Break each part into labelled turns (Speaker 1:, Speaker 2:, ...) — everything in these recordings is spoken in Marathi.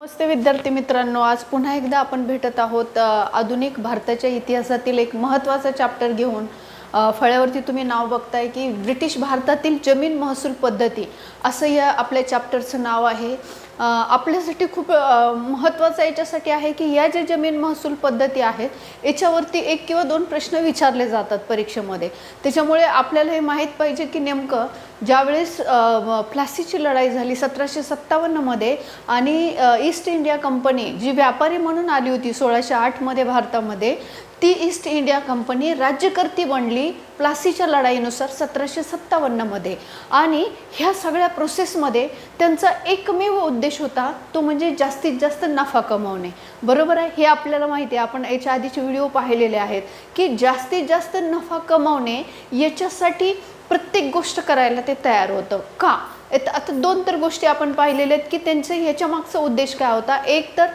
Speaker 1: नमस्ते विद्यार्थी मित्रांनो, आज पुन्हा एकदा आपण भेटत आहोत आधुनिक भारताच्या इतिहासातील एक महत्त्वाचा चॅप्टर घेऊन। फळ्यावरती तुम्ही नाव बघताय की ब्रिटिश भारतातील जमीन महसूल पद्धती असं या आपल्या चॅप्टरचं नाव आहे। आपल्यासाठी खूप महत्त्वाचं याच्यासाठी आहे की या ज्या जमीन महसूल पद्धती आहेत याच्यावरती एक किंवा दोन प्रश्न विचारले जातात परीक्षेमध्ये। त्याच्यामुळे आपल्याला हे माहीत पाहिजे की नेमकं ज्यावेळेस प्लासीची लढाई झाली 1757 मध्ये आणि ईस्ट इंडिया कंपनी जी व्यापारी म्हणून आली होती 1608 मध्ये भारतामध्ये, ती ईस्ट इंडिया कंपनी राज्यकर्ती बनली प्लासीच्या लढाईनुसार 1757 मध्ये। आणि ह्या सगळ्या प्रोसेसमध्ये त्यांचा एकमेव उद्देश होता तो म्हणजे जास्तीत जास्त नफा कमवणे। बरोबर आहे, हे आपल्याला माहिती आहे, आपण याच्या आधीचे व्हिडिओ पाहिलेले आहेत की जास्तीत जास्त नफा कमवणे याच्यासाठी प्रत्येक गोष्ट करायला ते तयार होतं। का आता दोन तर गोष्टी आपण पाहिलेल्या आहेत की त्यांचे ह्याच्या मागचा उद्देश काय होता। एक तर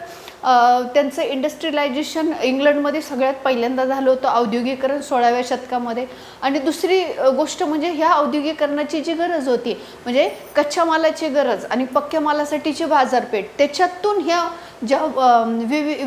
Speaker 1: त्यांचं इंडस्ट्रियलायझेशन इंग्लंडमध्ये सगळ्यात पहिल्यांदा झालं होतं, औद्योगिकरण 16व्या शतकामध्ये। आणि दुसरी गोष्ट म्हणजे ह्या औद्योगिकरणाची जी गरज होती म्हणजे कच्च्या मालाची गरज आणि पक्क्या मालासाठीची बाजारपेठ, त्याच्यातून ह्या ज्या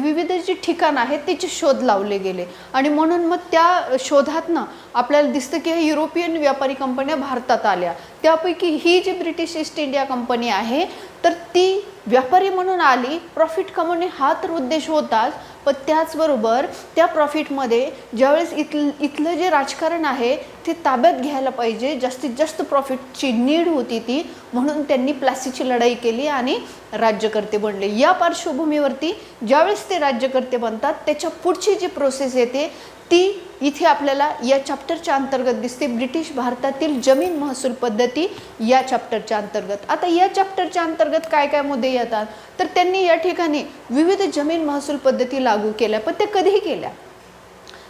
Speaker 1: विविध जी ठिकाणं आहेत त्याचे शोध लावले गेले। आणि म्हणून मग त्या शोधातनं आपल्याला दिसतं की युरोपियन व्यापारी कंपन्या भारतात आल्या। त्यापैकी ही जी ब्रिटिश ईस्ट इंडिया कंपनी आहे तर ती व्यापारी म्हणून आली, प्रॉफिट कमवणे हा तर उद्देश होताच, पण त्याचबरोबर त्या प्रॉफिटमध्ये ज्यावेळेस इथलं जे राजकारण आहे ते ताब्यात घ्यायला पाहिजे, जास्तीत जास्त प्रॉफिटची नीड होती ती, म्हणून त्यांनी प्लासीची लढाई केली आणि राज्यकर्ते बनले। या पार्श्वभूमीवरती ज्यावेळेस ते राज्यकर्ते बनतात त्याच्या पुढची जी प्रोसेस येते ती इथे आपल्याला या चॅप्टरच्या अंतर्गत दिसते, ब्रिटिश भारतातील जमीन महसूल पद्धती या चॅप्टरच्या अंतर्गत। आता या चॅप्टरच्या अंतर्गत काय काय मुद्दे येतात तर त्यांनी या ठिकाणी विविध जमीन महसूल पद्धती लागू केल्या। पण ते कधीही केल्या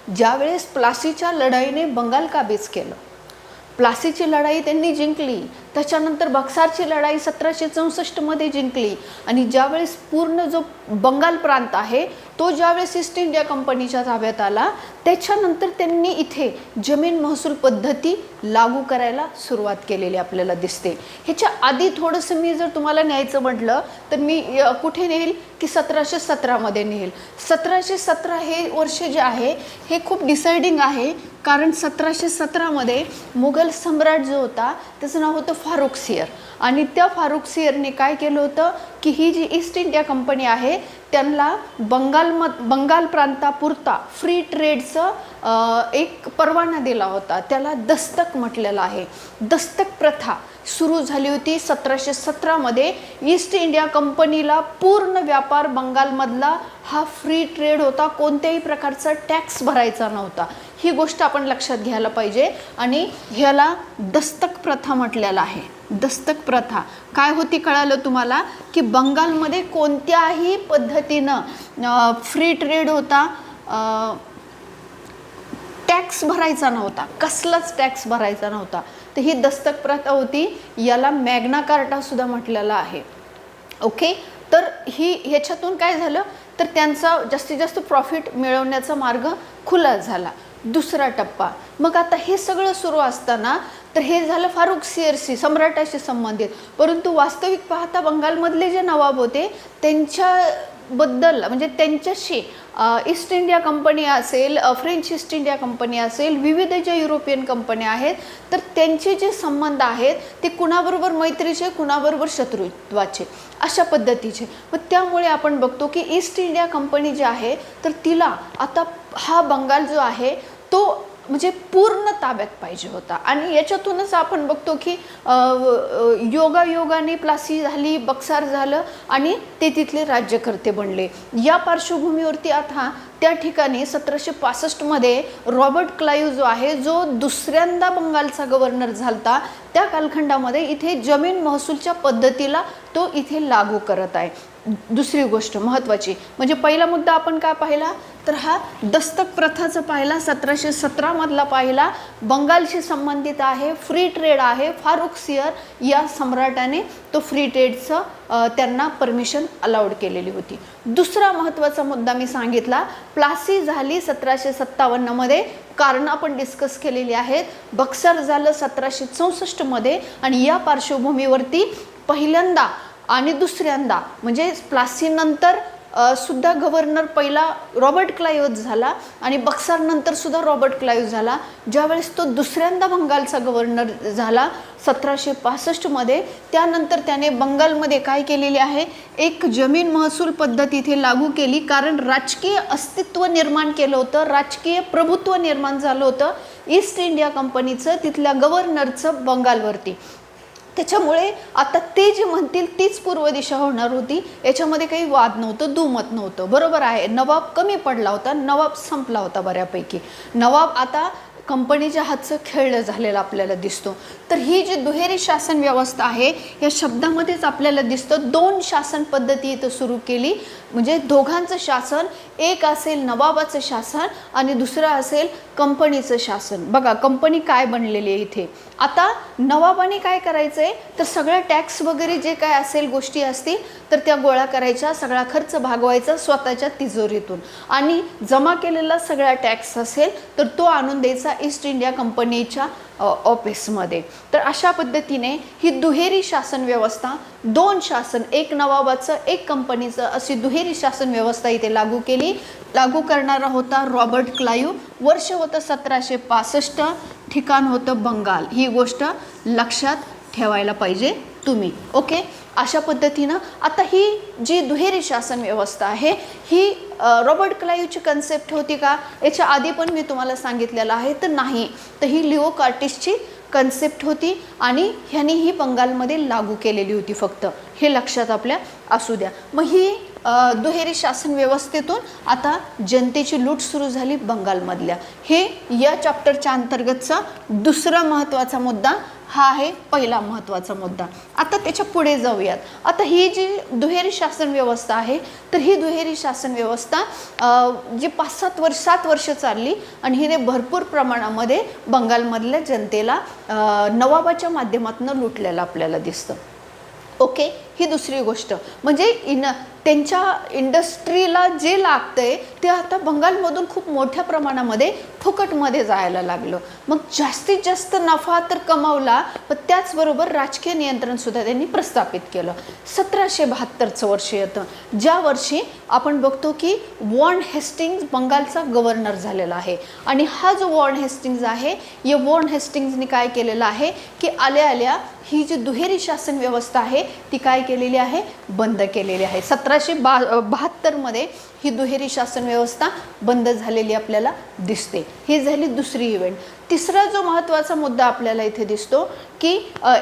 Speaker 1: ज्यावेळेस प्लासीच्या लढाईने बंगाल काबीज केलं, प्लासीची लढाई त्यांनी जिंकली, त्याच्यानंतर बक्सारची लढाई 1764 मध्ये जिंकली। आणि ज्यावेळेस पूर्ण जो बंगाल प्रांत आहे तो ज्यावेळेस ईस्ट इंडिया कंपनीच्या ताब्यात आला त्याच्यानंतर त्यांनी इथे जमीन महसूल पद्धती लागू करायला सुरुवात केलेली आपल्याला दिसते। ह्याच्या आधी थोडंसं मी जर तुम्हाला न्यायचं म्हटलं तर मी कुठे नेईल की 1717 मध्ये नेईल। 1717 हे वर्ष जे आहे हे खूप डिसाइडिंग आहे, कारण 1717 मध्ये मुघल सम्राट जो होता त्याचं नाव होतं फारुखसियर। आणि त्या फारुखसियरने काय केलं होतं की ही जी ईस्ट इंडिया कंपनी आहे त्यांना बंगाल प्रांतापुरता फ्री ट्रेडचं एक परवाना दिला होता, त्याला दस्तक म्हटलेलं आहे। दस्तक प्रथा सुरू झाली होती 1717 मध्ये। ईस्ट इंडिया कंपनीला पूर्ण व्यापार बंगालमधला हा फ्री ट्रेड होता, कोणत्याही प्रकारचा टॅक्स भरायचा नव्हता। ही गोष्ट आपण लक्षात घ्यायला पाहिजे आणि ह्याला दस्तक प्रथा म्हटलेलं आहे। दस्तक प्रथा काय होती कळालं तुम्हाला की बंगालमध्ये कोणत्याही पद्धतीनं फ्री ट्रेड होता, टॅक्स भरायचा नव्हता, कसलाच टॅक्स भरायचा नव्हता। तर ही दस्तक प्रथा होती, याला मॅग्ना कार्टा सुद्धा म्हटलेलं आहे। ओके, तर ह्याच्यातून काय झालं तर त्यांचा जास्तीत जास्त प्रॉफिट मिळवण्याचा मार्ग खुला झाला। दुसरा टप्पा, मग आता हे सगळं सुरू असताना तर हे झालं फारुखसियरशी सम्राटाशी संबंधित, परंतु वास्तविक पाहता बंगालमधले जे नवाब होते त्यांच्याबद्दल म्हणजे त्यांच्याशी ईस्ट इंडिया कंपनी असेल, फ्रेंच ईस्ट इंडिया कंपनी असेल, विविध ज्या युरोपियन कंपन्या आहेत तर त्यांचे जे संबंध आहेत ते कुणाबरोबर मैत्रीचे कुणाबरोबर शत्रुत्वाचे अशा पद्धतीचे। मग त्यामुळे आपण बघतो की ईस्ट इंडिया कंपनी जी आहे तर तिला आता हा बंगाल जो आहे तो म्हणजे पूर्ण ताब्यात पाहिजे होता। आणि याच्यातूनच आपण बघतो की योगायोगाने प्लासी झाली, बक्सार झालं आणि ते तिथले राज्यकर्ते बनले। या पार्श्वभूमीवरती आता त्या ठिकाणी 1765 मध्ये रॉबर्ट क्लाइव्ह जो आहे जो दुसऱ्यांदा बंगालचा गव्हर्नर झालता, त्या कालखंडामध्ये इथे जमीन महसूलच्या पद्धतीला तो इथे लागू करत आहे। दुसरी गोष्ट महत्त्वाची म्हणजे पहिला मुद्दा आपण काय पाहिला तर हा दस्तक प्रथाचा पाहिला, 1717 मधला पाहिला, बंगालशी संबंधित आहे, फ्री ट्रेड आहे। फारुखसियर या सम्राटाने तो फ्री ट्रेडचं त्यांना परमिशन अलाउड केलेली होती। दुसरा महत्त्वाचा मुद्दा मी सांगितला, प्लासी झाली 1757 मध्ये, कारण आपण डिस्कस केलेली आहेत। बक्सर झालं 1764 मध्ये आणि या पार्श्वभूमीवरती पहिल्यांदा आणि दुसऱ्यांदा म्हणजे प्लासीनंतर सुद्धा गव्हर्नर पहिला रॉबर्ट क्लाइव्ह झाला आणि बक्सार नंतर सुद्धा रॉबर्ट क्लाइव्ह झाला. ज्यावेळेस तो दुसऱ्यांदा बंगालचा गव्हर्नर झाला 1765मध्ये, त्यानंतर त्याने बंगालमध्ये काय केलेले आहे, एक जमीन महसूल पद्धत इथे लागू केली. कारण राजकीय अस्तित्व निर्माण केलं होतं, राजकीय प्रभुत्व निर्माण झालं होतं ईस्ट इंडिया कंपनीचं, तिथल्या गव्हर्नरचं बंगालवरती. त्याच्यामुळे आता ते जे म्हणतील तीच पूर्व दिशा होणार होती, याच्यामध्ये काही वाद नव्हतं, दुमत नव्हतं. बरोबर आहे, नवाब कमी पडला होता, नवाब संपला होता बऱ्यापैकी. नवाब आता कंपनीच्या हातचं खेळलं झालेलं आपल्याला दिसतो. तर ही जी दुहेरी शासन व्यवस्था आहे या शब्दामध्येच आपल्याला दिसतं. 2 शासन पद्धती इथं सुरू केली, म्हणजे दोघांचं शासन, एक असेल नवाबाचं शासन आणि दुसरं असेल कंपनीचं शासन. बघा कंपनी काय बनलेली आहे इथे. आता नवाबाने काय करायचं आहे तर सगळ्या टॅक्स वगैरे जे काय असेल गोष्टी असतील तर त्या गोळा करायच्या, सगळा खर्च भागवायचा स्वतःच्या तिजोरीतून, आणि जमा केलेला सगळा टॅक्स असेल तर तो आणून द्यायचा ईस्ट इंडिया कंपनीच्या ऑफिसमध्ये. तर अशा पद्धतीने ही दुहेरी शासन व्यवस्था, 2 शासन, एक नवाबाचं एक कंपनीचं, अशी दुहेरी शासन व्यवस्था इथे लागू केली. लागू करणारा होता रॉबर्ट क्लाइव्ह. वर्ष होतं 1765, ठिकाण होतं बंगाल. ही गोष्ट लक्षात ठेवायला पाहिजे तुम्ही. ओके, अशा पद्धतीनं आता ही जी दुहेरी शासन व्यवस्था आहे ही रॉबर्ट क्लाइव्हची कन्सेप्ट होती का, याच्या आधी पण मी तुम्हाला सांगितलेलं आहे तर नाही. तर ही लिओ कार्टिसची कन्सेप्ट होती आणि ह्यांनी ही बंगालमध्ये लागू केलेली होती फक्त, हे लक्षात आपल्या असू द्या. मग ही दुहेरी शासन व्यवस्थेतून आता जनतेची लूट सुरू झाली बंगालमधल्या. हे या चॅप्टरच्या अंतर्गतचा दुसरा महत्त्वाचा मुद्दा हा आहे, पहिला महत्त्वाचा मुद्दा. आता त्याच्या पुढे जाऊयात. आता ही जी दुहेरी शासन व्यवस्था आहे तर ही दुहेरी शासन व्यवस्था जी 7 वर्ष चालली आणि हिने भरपूर प्रमाणामध्ये बंगालमधल्या जनतेला नवाबाच्या माध्यमातून लुटलेलं आपल्याला दिसतं. ओके, ही दुसरी गोष्ट. म्हणजे त्यांच्या इंडस्ट्रीला जे लागतंय ते आता बंगालमधून खूप मोठ्या प्रमाणामध्ये फुकटमध्ये जायला लागलं. मग जास्तीत जास्त नफा तर कमावला, पण त्याचबरोबर राजकीय नियंत्रणसुद्धा त्यांनी प्रस्थापित केलं. 1772चं वर्ष येतं, ज्या वर्षी आपण बघतो की वॉर्न हेस्टिंग्ज बंगालचा गव्हर्नर झालेला आहे. आणि हा जो वॉर्न हेस्टिंग्ज आहे, या वॉर्न हेस्टिंग्जने काय केलेलं आहे की आल्या आल्या ही जी दुहेरी शासन व्यवस्था आहे ती काय केलेली आहे, बंद केलेली आहे. 1772मध्ये ही दुहेरी शासन व्यवस्था बंद झालेली आपल्याला दिसते. ही झाली दुसरी इव्हेंट. तिसरा जो महत्त्वाचा मुद्दा आपल्याला इथे दिसतो की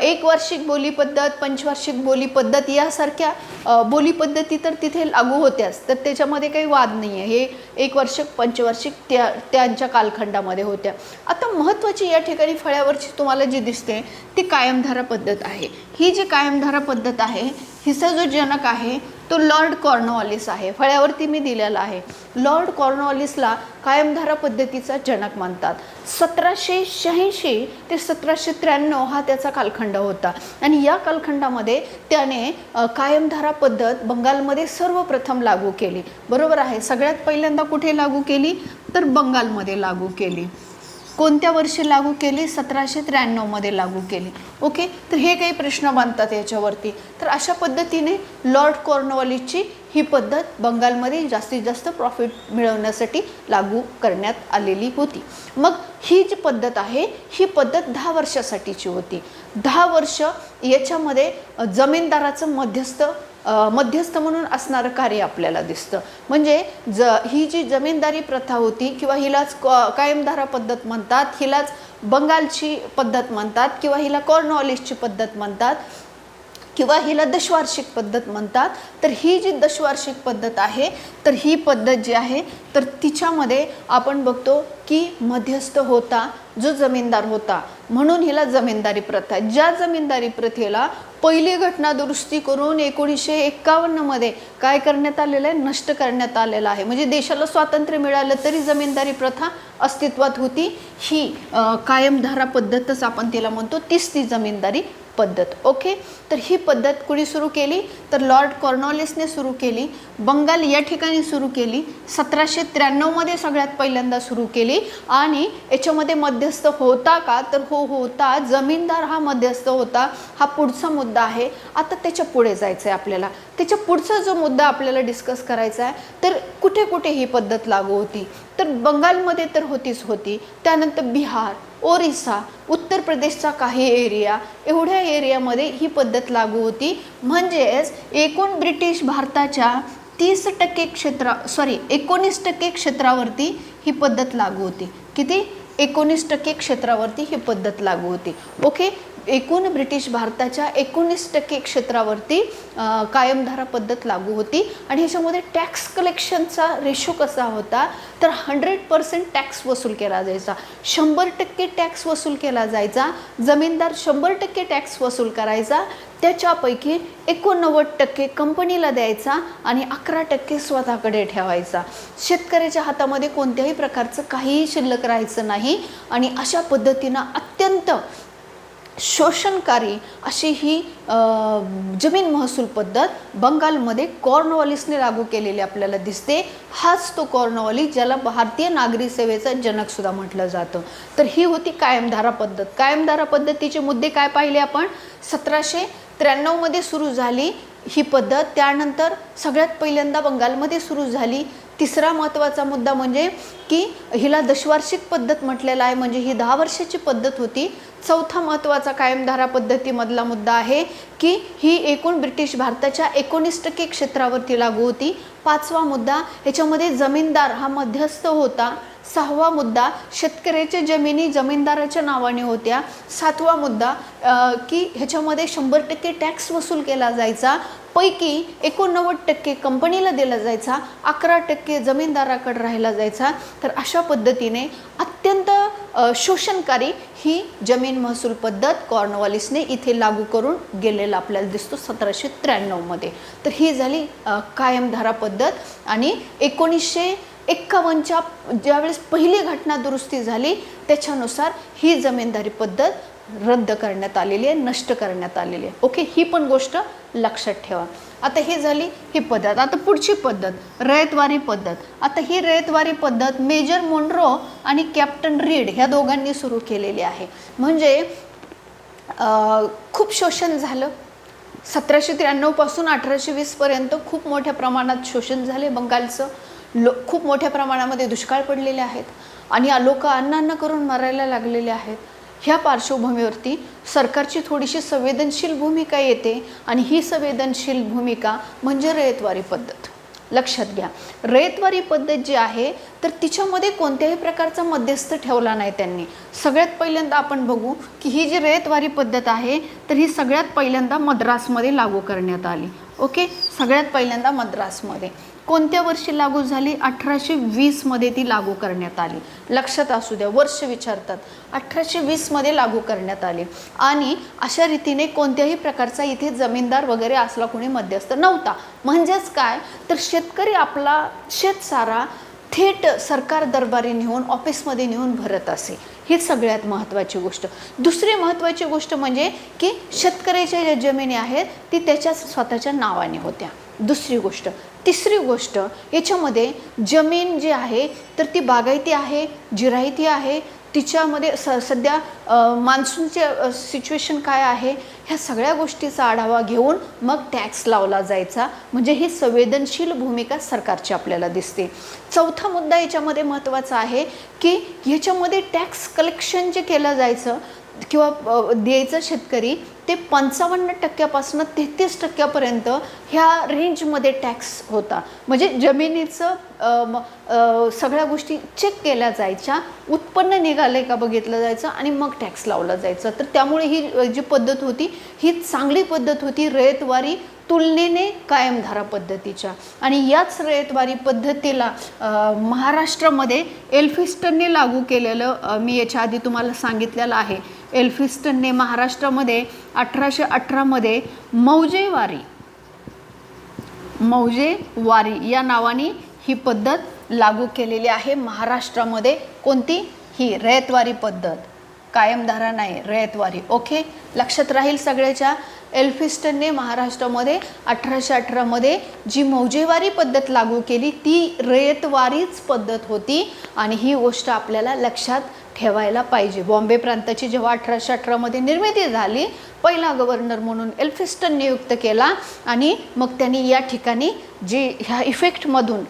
Speaker 1: 1 वार्षिक बोली पद्धत, पंचवार्षिक बोली पद्धत यासारख्या बोली पद्धती तर तिथे लागू होत्याच, तर त्याच्यामध्ये काही वाद नाही आहे. हे 1 वार्षिक पंचवार्षिक त्यांच्या कालखंडामध्ये होत्या. आता महत्त्वाची या ठिकाणी फळ्यावरची तुम्हाला जी दिसते ती कायमधारा पद्धत आहे. ही जी कायमधारा पद्धत आहे हिचा जो जनक आहे तो लॉर्ड कॉर्नवॉलिस आहे. फळ्यावरती मी दिलेला आहे. लॉर्ड कॉर्नवॉलिसला कायमधारा पद्धतीचा जनक मानतात. 1786 ते 1793 हा त्याचा कालखंड होता आणि या कालखंडामध्ये त्याने कायमधारा पद्धत बंगालमध्ये सर्वप्रथम लागू केली. बरोबर आहे, सगळ्यात पहिल्यांदा कुठे लागू केली तर बंगालमध्ये लागू केली. कोणत्या वर्षी लागू केली? 1793मध्ये लागू केली. ओके, तर हे काही प्रश्न बनतात याच्यावरती. तर अशा पद्धतीने लॉर्ड कॉर्नवॉलिसची ही पद्धत बंगालमध्ये जास्तीत जास्त प्रॉफिट मिळवण्यासाठी लागू करण्यात आलेली होती. मग ही जी पद्धत आहे ही पद्धत 10 वर्षासाठीची होती. 10 वर्ष याच्यामध्ये जमीनदाराचं मध्यस्थ म्हणून असणारं कार्य आपल्याला दिसतं. म्हणजे ही जी जमीनदारी प्रथा होती किंवा हिलाच कायमधारा पद्धत म्हणतात, हिलाच बंगालची पद्धत म्हणतात किंवा हिला कॉर्नवॉलिसची पद्धत म्हणतात किंवा हिला दशवार्षिक पद्धत म्हणतात. तर ही जी दशवार्षिक पद्धत आहे तर ही पद्धत जी आहे तर तिच्यामध्ये आपण बघतो की मध्यस्थ होता जो जमीनदार होता, म्हणून हिला जमीनदारी प्रथा. ज्या जमीनदारी प्रथेला पहिली घटना दुरुस्ती करून 1951मध्ये काय करण्यात आलेलं आहे, नष्ट करण्यात आलेलं आहे. म्हणजे देशाला स्वातंत्र्य मिळालं तरी जमीनदारी प्रथा अस्तित्वात होती. ही कायमधारा पद्धतच आपण तिला म्हणतो, तीच ती जमीनदारी पद्धत. ओके, तर ही पद्धत कुणी सुरू केली तर लॉर्ड कॉर्नवॉलिसने सुरू केली. बंगाल या ठिकाणी सुरू केली. 1793 मध्ये सगळ्यात पहिल्यांदा सुरू केली. आणि याच्यामध्ये मध्यस्थ होता का तर हो होता. जमीनदार हा मध्यस्थ होता. हा पुढचा मुद्दा आहे. आता त्याच्या पुढे जायचं आहे आपल्याला. त्याच्या पुढचा जो मुद्दा आपल्याला डिस्कस करायचा आहे तर कुठे कुठे ही पद्धत लागू होती तर बंगालमध्ये तर होतीच होती. त्यानंतर बिहार, ओरिसा, उत्तर प्रदेशचा काही एरिया, एवढ्या एरियामध्ये ही पद्धत लागू होती. म्हणजेच एकूण ब्रिटिश भारताच्या 19% क्षेत्रावरती ही पद्धत लागू होती. किती? 19% क्षेत्रावरती ही पद्धत लागू होती. ओके, एकूण ब्रिटिश भारताच्या 19% क्षेत्रावरती कायमधारा पद्धत लागू होती. आणि ह्याच्यामध्ये टॅक्स कलेक्शनचा रेशो कसा होता तर 100% टॅक्स वसूल केला जायचा. 100% टॅक्स वसूल केला जायचा. जमीनदार 100% टॅक्स वसूल करायचा. त्याच्यापैकी 89% कंपनीला द्यायचा आणि 11% स्वतःकडे ठेवायचा. शेतकऱ्याच्या हातामध्ये कोणत्याही प्रकारचं काहीही शिल्लक राहायचं नाही. आणि अशा पद्धतीनं अत्यंत शोषणकारी अशी ही जमीन महसूल पद्धत बंगालमध्ये कॉर्नवॉलिसने लागू केलेली आपल्याला दिसते. हाच तो कॉर्नवॉलिस ज्याला भारतीय नागरी सेवेचा जनक सुद्धा म्हटलं जातं. तर ही होती कायमधारा पद्धत. कायमधारा पद्धतीचे मुद्दे काय पाहिले आपण? 1793 मध्ये सुरू झाली ही पद्धत. त्यानंतर सगळ्यात पहिल्यांदा बंगालमध्ये सुरू झाली. तिसरा महत्त्वाचा मुद्दा म्हणजे की हिला दशवार्षिक पद्धत म्हटलेला आहे, म्हणजे ही 10 वर्षाची पद्धत होती. चौथा महत्त्वाचा कायमधारा पद्धतीमधला मुद्दा आहे की ही एकूण ब्रिटिश भारताच्या 19% क्षेत्रावरती लागू होती. पाचवा मुद्दा, याच्यामध्ये जमीनदार हा मध्यस्थ होता. सहावा मुद्दा, शेतकऱ्याच्या जमिनी जमीनदाराच्या नावाने होत्या. सातवा मुद्दा की ह्याच्यामध्ये 100% टॅक्स वसूल केला जायचा. पैकी 89% कंपनीला दिला जायचा, 11% जमीनदाराकडे राहिला जायचा. तर अशा पद्धतीने अत्यंत शोषणकारी ही जमीन महसूल पद्धत कॉर्नवॉलिसने इथे लागू करून गेलेला आपल्याला दिसतो 1793 मध्ये. तर ही झाली कायमधारा पद्धत. आणि 1951च्या ज्यावेळेस पहिली घटना दुरुस्ती झाली त्याच्यानुसार ही जमीनदारी पद्धत रद्द करण्यात आलेली आहे, नष्ट करण्यात आलेली आहे. ओके, ही पण गोष्ट लक्षात ठेवा. आता ही झाली ही पद्धत. आता पुढची पद्धत रयतवारी पद्धत. आता ही रयतवारी पद्धत मेजर मोनरो आणि कॅप्टन रीड ह्या दोघांनी सुरू केलेली आहे. म्हणजे खूप शोषण झालं. 1793 पासून 1820 पर्यंत खूप मोठ्या प्रमाणात शोषण झाले बंगालचं. खूप मोठ्या प्रमाणामध्ये दुष्काळ पडलेले आहेत आणि लोक अन्न करून मरायला लागलेले आहेत. ह्या पार्श्वभूमीवरती सरकारची थोडीशी संवेदनशील भूमिका येते आणि ही संवेदनशील भूमिका म्हणजे रयतवारी पद्धत. लक्षात घ्या, रयतवारी पद्धत जी आहे तर तिच्यामध्ये कोणत्याही प्रकारचा मध्यस्थ ठेवला नाही त्यांनी. सगळ्यात पहिल्यांदा आपण बघू की ही जी रयतवारी पद्धत आहे तर ही सगळ्यात पहिल्यांदा मद्रासमध्ये लागू करण्यात आली. ओके, सगळ्यात पहिल्यांदा मद्रासमध्ये. कोणत्या वर्षी लागू झाली? 1820 मध्ये ती लागू करण्यात आली. लक्षात असू द्या, वर्ष विचारतात. 1820 मध्ये लागू करण्यात आली. आणि अशा रीतीने कोणत्याही प्रकारचा इथे जमीनदार वगैरे असला कोणी मध्यस्थ नव्हता. म्हणजेच काय तर शेतकरी आपला शेतसारा थेट सरकार दरबारी नेऊन ऑफिसमध्ये नेऊन भरत असे. ही सगळ्यात महत्त्वाची गोष्ट. दुसरी महत्त्वाची गोष्ट म्हणजे की शेतकऱ्याच्या ज्या जमिनी आहेत ती त्याच्या स्वतःच्या नावाने होत्या. दुसरी गोष्ट. तिसरी गोष्ट, याच्यामध्ये जमीन जी आहे तर ती बागायती आहे, जिरायती आहे. तिच्यामध्ये सध्या मान्सूनचे सिच्युएशन काय आहे ह्या सगळ्या गोष्टीचा आढावा घेऊन मग टॅक्स लावला जायचा. म्हणजे ही संवेदनशील भूमिका सरकारची आपल्याला दिसते. चौथा मुद्दा याच्यामध्ये महत्त्वाचा आहे की ह्याच्यामध्ये टॅक्स कलेक्शन जे केलं जायचं किंवा द्यायचं शेतकरी ते 55% 33% ह्या रेंजमध्ये टॅक्स होता. म्हणजे जमिनीचं सगळ्या गोष्टी चेक केल्या जायच्या, उत्पन्न निघाले का बघितलं जायचं आणि मग टॅक्स लावला जायचा. तर त्यामुळे ही जी पद्धत होती ही चांगली पद्धत होती रयतवारी तुलनेने कायमधारा पद्धतीच्या. आणि याच रयतवारी पद्धतीला महाराष्ट्रामध्ये एल्फिन्स्टनने लागू केलेलं मी याच्या आधी तुम्हाला सांगितलेलं आहे. एल्फिन्स्टनने महाराष्ट्रामध्ये 1818 मध्ये मौजेवारी या नावाने ही पद्धत लागू केलेली आहे महाराष्ट्रामध्ये. कोणती? ही रयतवारी पद्धत. कायमधारा नाही, रयतवारी. ओके, लक्षात राहील सगळ्याच्या. एल्फिस्टनने महाराष्ट्रामध्ये 1818मध्ये जी मौजेवारी पद्धत लागू केली ती रयतवारीच पद्धत होती आणि ही गोष्ट आपल्याला लक्षात ठेवायला पाहिजे. बॉम्बे प्रांताची जेव्हा 1818मध्ये निर्मिती झाली, पहिला गव्हर्नर म्हणून एल्फिस्टन नियुक्त केला आणि मग त्यांनी या ठिकाणी जी ह्या इफेक्टमधून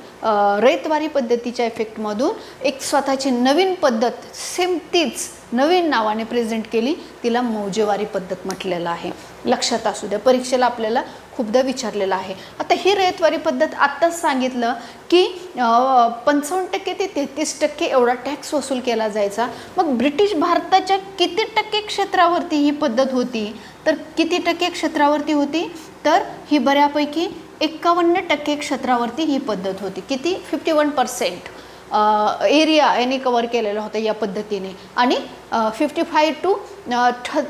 Speaker 1: रयतवारी पद्धतीच्या इफेक्टमधून एक स्वतःची नवीन पद्धत सेम तीच नवीन नावाने प्रेझेंट केली, तिला मौजेवारी पद्धत म्हटलेलं आहे. लक्षात असू द्या, परीक्षेला आपल्याला खूपदा विचारलेलं आहे. आता ही रयतवारी पद्धत आत्ताच सांगितलं की 55% ते 33% एवढा टॅक्स वसूल केला जायचा. मग ब्रिटिश भारताच्या किती टक्के क्षेत्रावरती ही पद्धत होती, तर किती टक्के क्षेत्रावरती होती, तर ही बऱ्यापैकी 51% क्षेत्रावरती ही पद्धत होती. किती? 51% एरिया यांनी कवर केलेला होता या पद्धतीने आणि 55 to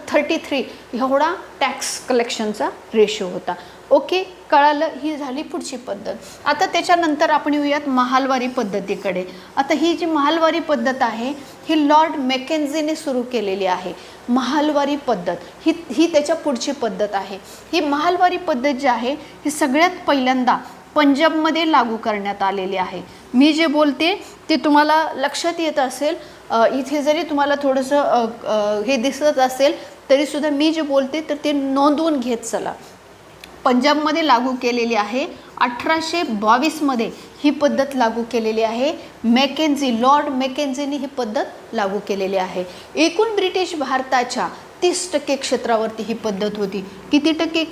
Speaker 1: 33 एवढा टॅक्स कलेक्शनचा रेशो होता. ओके, कळालं. ही झाली पुढची पद्धत. आता त्याच्यानंतर आपण येऊयात महालवारी पद्धतीकडे. आता ही जी महालवारी पद्धत आहे ही लॉर्ड मॅकेन्झीने सुरू केलेली आहे. महालवारी पद्धत ही त्याच्या पुढची पद्धत आहे. ही महालवारी पद्धत जी आहे ही सगळ्यात पहिल्यांदा पंजाबमध्ये लागू करण्यात आलेली आहे. मी जे बोलते ते तुम्हाला लक्षात येत असेल, इथे जरी तुम्हाला थोडंसं हे दिसत असेल तरीसुद्धा मी जे बोलते तर ते नोंदवून घेत चला. पंजाबमध्ये लागू केलेली आहे. 1822मध्ये ही पद्धत लागू केलेली आहे. लॉर्ड मॅकेन्झीने ही पद्धत लागू केलेली आहे. एकूण ब्रिटिश भारताच्या 30% क्षेत्रावरती ही पद्धत होती. किती टक्के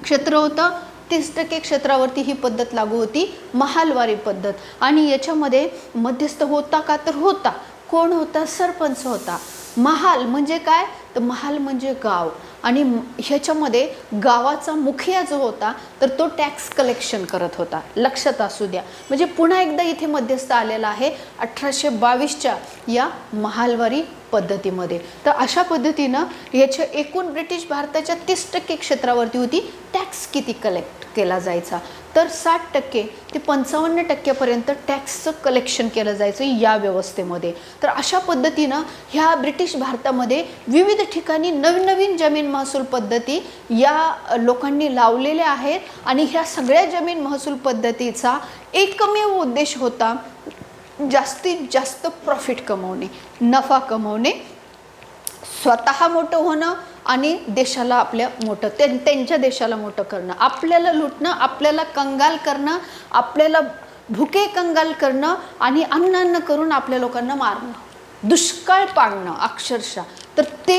Speaker 1: क्षेत्र होतं? 30% क्षेत्रावरती ही पद्धत लागू होती, महालवारी पद्धत. आणि याच्यामध्ये मध्यस्थ होता का? तर होता. कोण होता? सरपंच होता. महाल म्हणजे काय? तर महाल म्हणजे गाव आणि ह्याच्यामध्ये गावाचा मुखिया जो होता तर तो टॅक्स कलेक्शन करत होता. लक्षात असू द्या. म्हणजे पुन्हा एकदा इथे मध्यस्थ आलेला आहे 1822च्या या महालवारी पद्धतीमध्ये. तर अशा पद्धतीनं याच्या एकूण ब्रिटिश भारताच्या 30% क्षेत्रावरती होती टॅक्स किती कलेक्ट केला जायचा, तर 60% ते 55% टॅक्सचं कलेक्शन केलं जायचं या व्यवस्थेमध्ये. तर अशा पद्धतीनं ह्या ब्रिटिश भारतामध्ये विविध ठिकाणी नवीन नवीन जमीन महसूल पद्धती या लोकांनी लावलेल्या आहेत आणि ह्या सगळ्या जमीन महसूल पद्धतीचा एकमेव उद्देश होता जास्तीत जास्त प्रॉफिट कमवणे, नफा कमवणे, स्वतः मोठं होणं आणि देशाला आपल्या मोठं त्यांच्या देशाला मोठं करणं, आपल्याला लुटणं, आपल्याला कंगाल करणं, आपल्याला भुके कंगाल करणं आणि अन्न करून आपल्या लोकांना मारणं, दुष्काळ पाडणं अक्षरशः. तर ते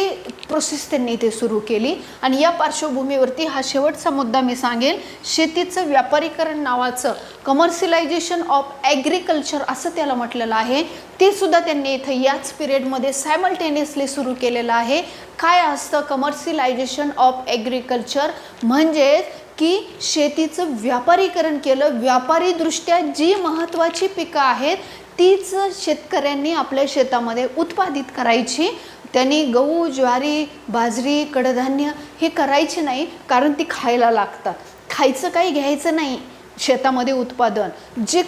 Speaker 1: प्रोसेस त्यांनी इथे सुरू केली आणि या पार्श्वभूमीवरती हा शेवटचा मुद्दा मी सांगेल. शेतीचं व्यापारीकरण नावाचं कमर्शियलायझेशन ऑफ ॲग्रिकल्चर असं त्याला म्हटलेलं आहे, ते सुद्धा त्यांनी इथं याच पिरियडमध्ये सायमल्टेनियसली सुरू केलेलं आहे. काय असतं कमर्शियलायझेशन ऑफ ॲग्रिकल्चर? म्हणजेच की शेतीचं व्यापारीकरण केलं. व्यापारीदृष्ट्या जी महत्त्वाची पिकं आहेत तीच शेतकऱ्यांनी आपल्या शेतामध्ये उत्पादित करायची. त्यांनी गहू, ज्वारी, बाजरी, कडधान्य हे करायचे नाही, कारण ती खायला लागतात. खायचं काही घ्यायचं नाही शेतामध्ये उत्पादन. जे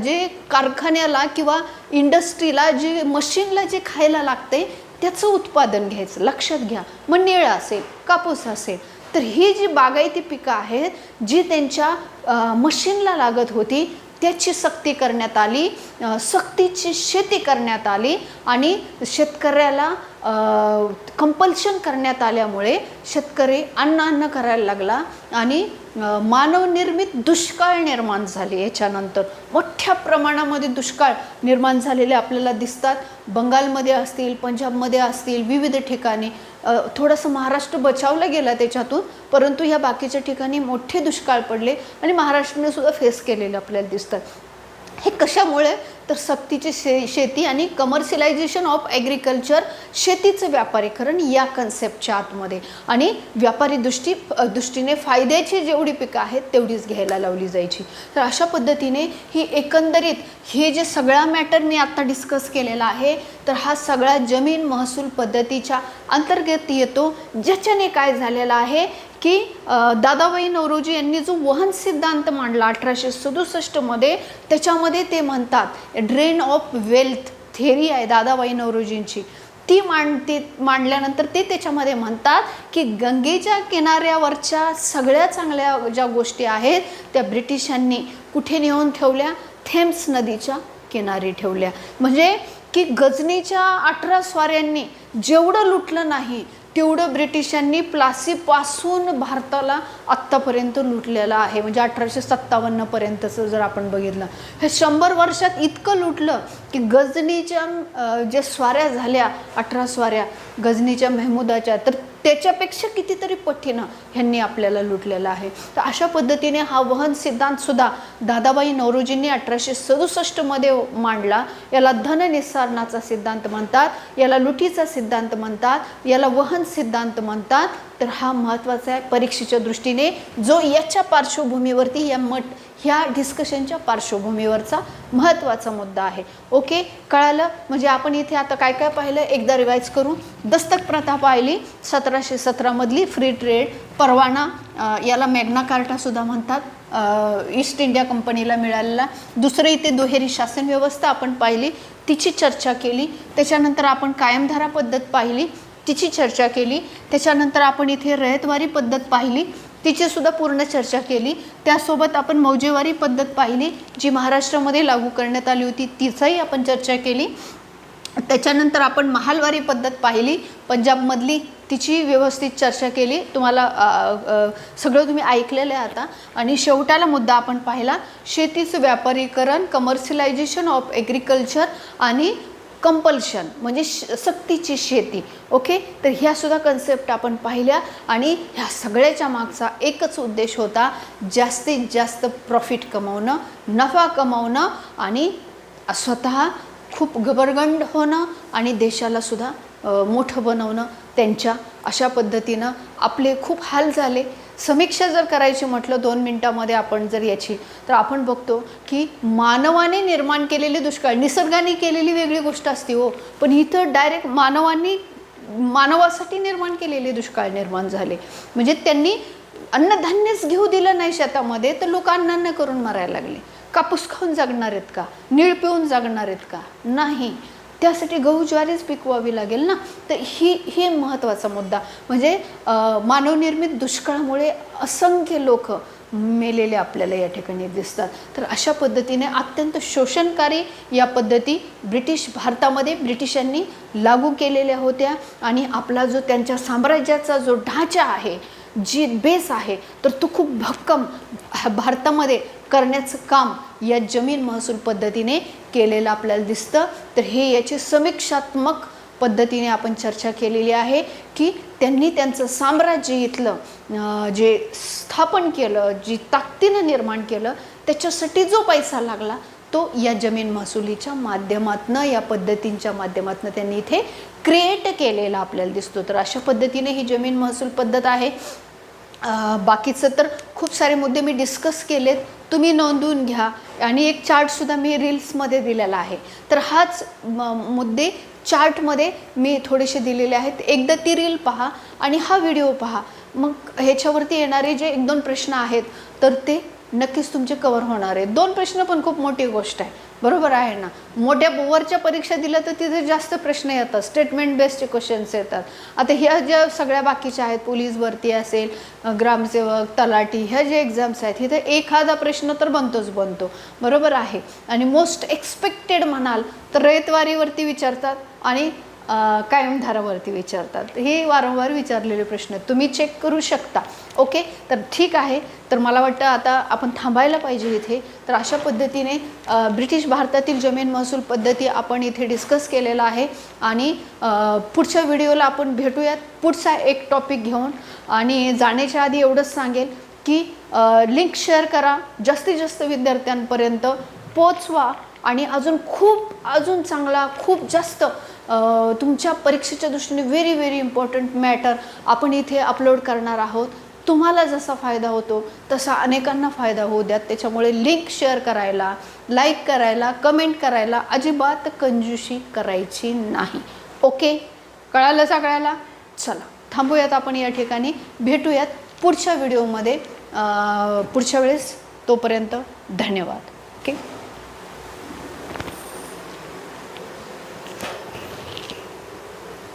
Speaker 1: जे कारखान्याला किंवा इंडस्ट्रीला जे मशीनला जे खायला लागते त्याचं उत्पादन घ्यायचं. लक्षात घ्या. मग निळा असेल, कापूस असेल, तर ही जी बागायती पिकं आहेत जी त्यांच्या मशीनला लागत होती त्याची सक्ती करण्यात आली, सक्तीची शेती करण्यात आली आणि शेतकऱ्याला कंपल्शन करण्यात आल्यामुळे शेतकरी अन्न करायला लागला आणि मानवनिर्मित दुष्काळ निर्माण झाले. याच्यानंतर मोठ्या प्रमाणामध्ये दुष्काळ निर्माण झालेले आपल्याला दिसतात. बंगालमध्ये असतील, पंजाबमध्ये असतील, विविध ठिकाणी. थोडंसं महाराष्ट्र बचावला गेला त्याच्यातून, परंतु ह्या बाकीच्या ठिकाणी मोठे दुष्काळ पडले आणि महाराष्ट्राने सुद्धा फेस केलेले आपल्याला दिसतात. हे कशामुळे? तर सक्तीची शेती आणि कमर्शियलायझेशन ऑफ ॲग्रिकल्चर, शेतीचं व्यापारीकरण या कन्सेप्टच्या आतमध्ये. आणि व्यापारी दृष्टीने फायद्याची जेवढी पिकं आहेत तेवढीच घ्यायला लावली जायची. तर अशा पद्धतीने ही एकंदरीत हे जे सगळा मॅटर मी आत्ता डिस्कस केलेला आहे तर हा सगळा जमीन महसूल पद्धतीच्या अंतर्गत येतो. ज्याच्याने काय झालेलं आहे की दादाभाई नौरोजी यांनी जो वहन सिद्धांत मांडला 1867मध्ये, त्याच्यामध्ये ते म्हणतात ड्रेन ऑफ वेल्थ थेरी आहे दादाभाई नौरोजींची. ती मांडल्यानंतर ते त्याच्यामध्ये म्हणतात की गंगेच्या किनाऱ्यावरच्या सगळ्या चांगल्या ज्या गोष्टी आहेत त्या ब्रिटिशांनी कुठे नेऊन ठेवल्या, थेम्स नदीच्या किनारी ठेवल्या. म्हणजे की गजनीच्या 18 स्वाऱ्यांनी जेवढं लुटलं नाही तेवढं ब्रिटिशांनी प्लासीपासून भारताला आत्तापर्यंत लुटलेलं आहे. म्हणजे 1857 पर्यंतचं जर आपण बघितलं, हे 100 वर्षात इतकं लुटलं की गजनीच्या ज्या स्वाऱ्या झाल्या 18 स्वाऱ्या गजनीच्या महमूदाच्या, तर त्याच्यापेक्षा कितीतरी पटीनं ह्यांनी आपल्याला लुटलेलं आहे. तर अशा पद्धतीने हा वहन सिद्धांतसुद्धा दादाबाई नौरोजींनी 1867 मांडला. याला धननिस्सारणाचा सिद्धांत म्हणतात, याला लुटीचा सिद्धांत म्हणतात, याला वहन सिद्धांत म्हणतात. तर हा महत्त्वाचा आहे परीक्षेच्या दृष्टीने, जो याच्या पार्श्वभूमीवरती ह्या डिस्कशनच्या पार्श्वभूमीवरचा महत्त्वाचा मुद्दा आहे. ओके, कळालं? म्हणजे आपण इथे आता काय काय पाहिलं एकदा रिवाइज करू. दस्तक प्रथा पाहिली 1717 मधली, फ्री ट्रेड परवाना, याला मॅग्ना कार्टासुद्धा म्हणतात, ईस्ट इंडिया कंपनीला मिळालेला. दुसरं इथे दुहेरी शासन व्यवस्था आपण पाहिली, तिची चर्चा केली. त्याच्यानंतर आपण कायमधारा पद्धत पाहिली, तिची चर्चा केली. त्याच्यानंतर आपण इथे रयतवारी पद्धत पाहिली, तिची सुद्धा पूर्ण चर्चा केली. त्यासोबत आपण मौजेवारी पद्धत पाहिली, जी महाराष्ट्रामध्ये लागू करण्यात आली होती, तिचाही आपण चर्चा केली. त्याच्यानंतर आपण महालवारी पद्धत पाहिली पंजाबमधली, तिची व्यवस्थित चर्चा केली. तुम्हाला सगळं तुम्ही ऐकलेलं आहे आता. आणि शेवटाला मुद्दा आपण पाहिला शेतीचं व्यापारीकरण, कमर्शियलायझेशन ऑफ ॲग्रिकल्चर आणि कंपल्शन म्हणजे सक्तीची शेती. ओके, तर ह्या सुद्धा कन्सेप्ट आपण पाहिल्या. आणि ह्या सगळ्याच्या मागचा एकच उद्देश होता, जास्तीत जास्त प्रॉफिट कमवणं, नफा कमवणं आणि स्वतः खूप गबरगंड होणं आणि देशाला सुद्धा मोठं बनवणं. त्यांच्या अशा पद्धतीनं आपले खूप हाल झाले. समीक्षा जर करायची म्हटलं 2 मिनिटामध्ये आपण जर याची, तर आपण बघतो की मानवाने निर्माण केलेले दुष्काळ, निसर्गाने केलेली वेगळी गोष्ट असते हो, पण इथं डायरेक्ट मानवासाठी निर्माण केलेले दुष्काळ निर्माण झाले. म्हणजे त्यांनी अन्नधान्यच घेऊ दिलं नाही शेतामध्ये, तर लोक अन्न करून मारायला लागले. कापूस खाऊन जगणार आहेत का? नीळ पिऊन जगणार आहेत का? नाही. त्यासाठी गहू ज्वारीच पिकवावी लागेल ना. तर ही महत्त्वाचा मुद्दा. म्हणजे मानवनिर्मित दुष्काळामुळे असंख्य लोक मेलेले आपल्याला या ठिकाणी दिसतात. तर अशा पद्धतीने अत्यंत शोषणकारी या पद्धती भारतामध्ये ब्रिटिशांनी लागू केलेल्या होत्या. आणि आपला जो त्यांच्या साम्राज्याचा जो ढाचा आहे, जी बेस आहे, तर तो खूप भक्कम भारतामध्ये करण्याचं काम या जमीन महसूल पद्धतीने केलेलं आपल्याला दिसतं. तर हे याची समीक्षात्मक पद्धतीने आपण चर्चा केलेली आहे की त्यांनी त्यांचं साम्राज्य इथलं जे स्थापन केलं, जी ताकदीनं निर्माण केलं, त्याच्यासाठी जो पैसा लागला तो या जमीन महसुलीच्या माध्यमातून, या पद्धतींच्या माध्यमातून त्यांनी इथे क्रिएट केलेला आपल्याला दिसतो. तर अशा पद्धतीने ही जमीन महसूल पद्धत आहे. बाकीचं तर खूप सारे मुद्दे मी डिस्कस केलेत, तुम्ही नोंदवून घ्या. आणि एक चार्टसुद्धा मी रील्समध्ये दिलेला आहे. तर हाच मुद्दे चार्टमध्ये मी थोडेसे दिलेले आहेत. एकदा ती रील पहा आणि हा व्हिडिओ पहा. मग ह्याच्यावरती येणारे जे 1-2 प्रश्न आहेत तर ते नक्कीच तुमचे कव्हर होणार आहेत. 2 प्रश्न पण खूप मोठी गोष्ट आहे, बरोबर आहे ना. मोठ्या बोवरच्या परीक्षा दिल्या तर तिथे जास्त प्रश्न येतात, स्टेटमेंट बेस्ड क्वेश्चन्स येतात. आता ह्या ज्या सगळ्या बाकीच्या आहेत, पोलीस भरती असेल, ग्रामसेवक, तलाठी, ह्या जे एक्झाम्स आहेत, इथे एखादा प्रश्न तर बनतो, बरोबर आहे. आणि मोस्ट एक्सपेक्टेड म्हणाल तर रयतवारीवरती विचारतात आणि कायमधारावरती विचारतात. हे वारंवार विचारलेले प्रश्न तुम्ही चेक करू शकता. ओके, तर ठीक आहे. तर मला वाटतं आता आपण थांबायला पाहिजे इथे. तर अशा पद्धतीने ब्रिटिश भारतातील जमीन महसूल पद्धती आपण इथे डिस्कस केलेला आहे. आणि पुढच्या व्हिडिओला आपण भेटूयात पुढचा एक टॉपिक घेऊन. आणि जाण्याच्या आधी एवढंच सांगेल की लिंक शेअर करा, जास्तीत जास्त विद्यार्थ्यांपर्यंत पोचवा. आणि अजून चांगला, खूप जास्त तुमच्या परीक्षेच्या दृष्टीने व्हेरी इम्पॉर्टंट मॅटर आपण इथे अपलोड करणार आहोत. तुम्हाला जसा फायदा होतो तसा अनेकांना फायदा होऊ द्यात. त्याच्यामुळे लिंक शेअर करायला, लाईक करायला, कमेंट करायला अजिबात कंजूशी करायची नाही. ओके, कळालं सगळ्याला? चला थांबूयात आपण या ठिकाणी. भेटूयात पुढच्या व्हिडिओमध्ये पुढच्या वेळेस. तोपर्यंत धन्यवाद. ओके.